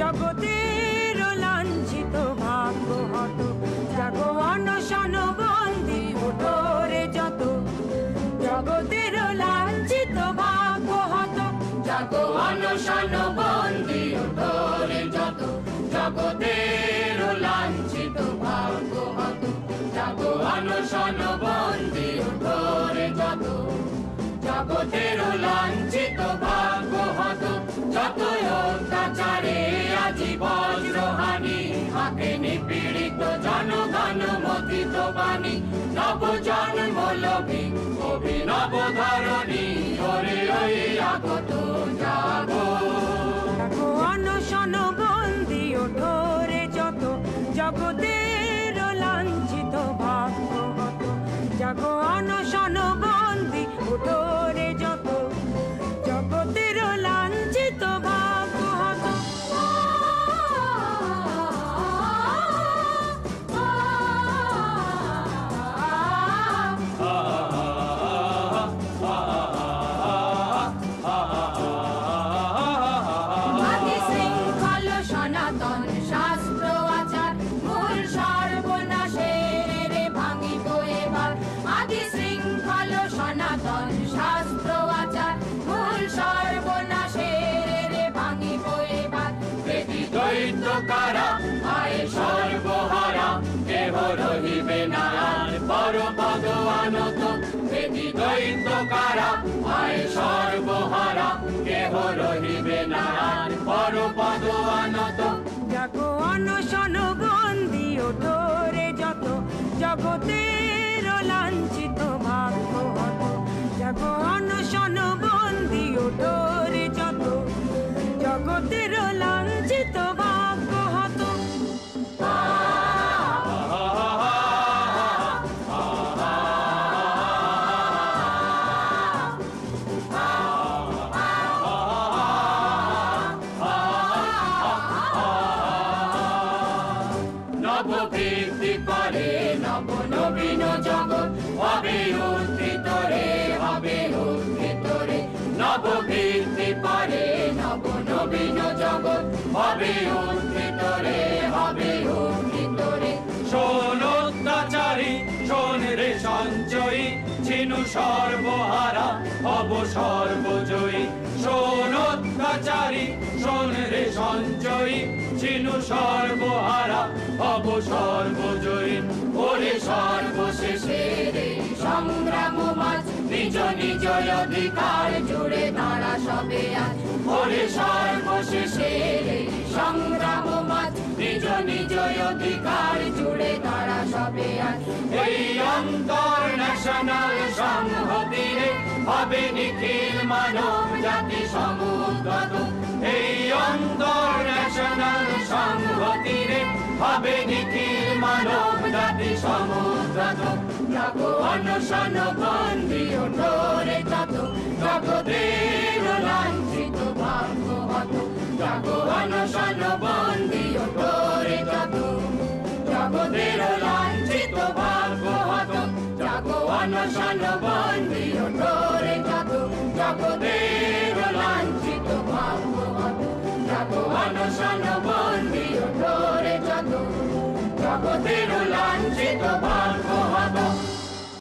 জগতের লাঞ্ছিত ভাগ্য হত, জাগো অনশন বন্দি ওঠরে যত। জগতের লাঞ্ছিত ভাগ্য হত, জাগো অনশন বন্দি ওঠরে যত। জগতের লাঞ্ছিত ভাগ্য হত, জাগো অনশন বন্দি ওঠরে যত। জগতের লাঞ্ছিত ভাগ্য হত, যত অত্যাচারে আজি বজ্রহানি। হাতে নিপীড়িত জনগণ মথিত বাণী, নব জন্ম লোভী অভিনব ধরণী। ওরে ওই আগত জাগো, জাগো অনশন বন্দি ওঠরে যত। জগতের লাঞ্ছিত ভাগ্য হত, জাগো অনশন বন্দি ওঠরে যত। জগতের লাঞ্ছিত ভাগ্য হত। আদি শৃঙ্খল সনাতন শাস্ত্র আচার, মূল সর্বনাশের ভাঙিব এবার। আদি শৃঙ্খল সনাতন শাস্ত্র আচার, মূল সর্বনাশের ভাঙিব এবার। বেদি দৈত্য কারা আয় সর্বহারা, কেহ রহিবে না আর পরপদ আনত। বেদি দৈত্য কারা আয় সর্বহারা, কেহ রহিবে না আর পরপদ আনত। জাগো অনশন বন্দি ওঠরে যত। জগতের লাঞ্ছিত ভাগ্য হত, জাগো অনশন বন্দি ওঠরে যত। জগতের লাঞ্ছিত ভাগ্য হত। নববৃদ্ধি করে নব নবীন জগৎ, হবে উত্থিত রে, হবে উত্থিত রে। নববৃদ্ধি করে নব নবীন জগৎ, হবে উত্থিত রে, হবে উত্থিত রে। শোন অত্যাচারী শোন রে সঞ্চয়ী, ছিনু সর্বহারা হব সর্বজয়ী। শোন অত্যাচারী শোন রে সঞ্চয়ী, ছিনু সর্বহারা হব সর্বজয়ী। ওরে সর্বশেষে রে সংগ্রাম মাঝ, নিজ নিজ অধিকার জুড়ে দাঁড়া সবে আজ। ওরে সর্বশেষে রে সংগ্রাম মাঝ, নিজ নিজ অধিকার জুড়ে দাঁড়া সবে আজ। এই ইন্টারন্যাশনাল সংহতিরে হবে নিখিল মানব জাতি সমুদ্রত। এই ইন্টারন্যাশনাল সংহতিরে হবে নিখিল মানব জাতি সমুদ্রত। জাগো অনশন বন্দি ওঠরে যত। জগতের লাঞ্ছিত ভাগ্য হত, জাগো অনশন বন্দি ওঠরে যত। জগতের লাঞ্ছিত ভাগ্য হত, জাগো অনশন বন্দি ওঠরে যত। জগতের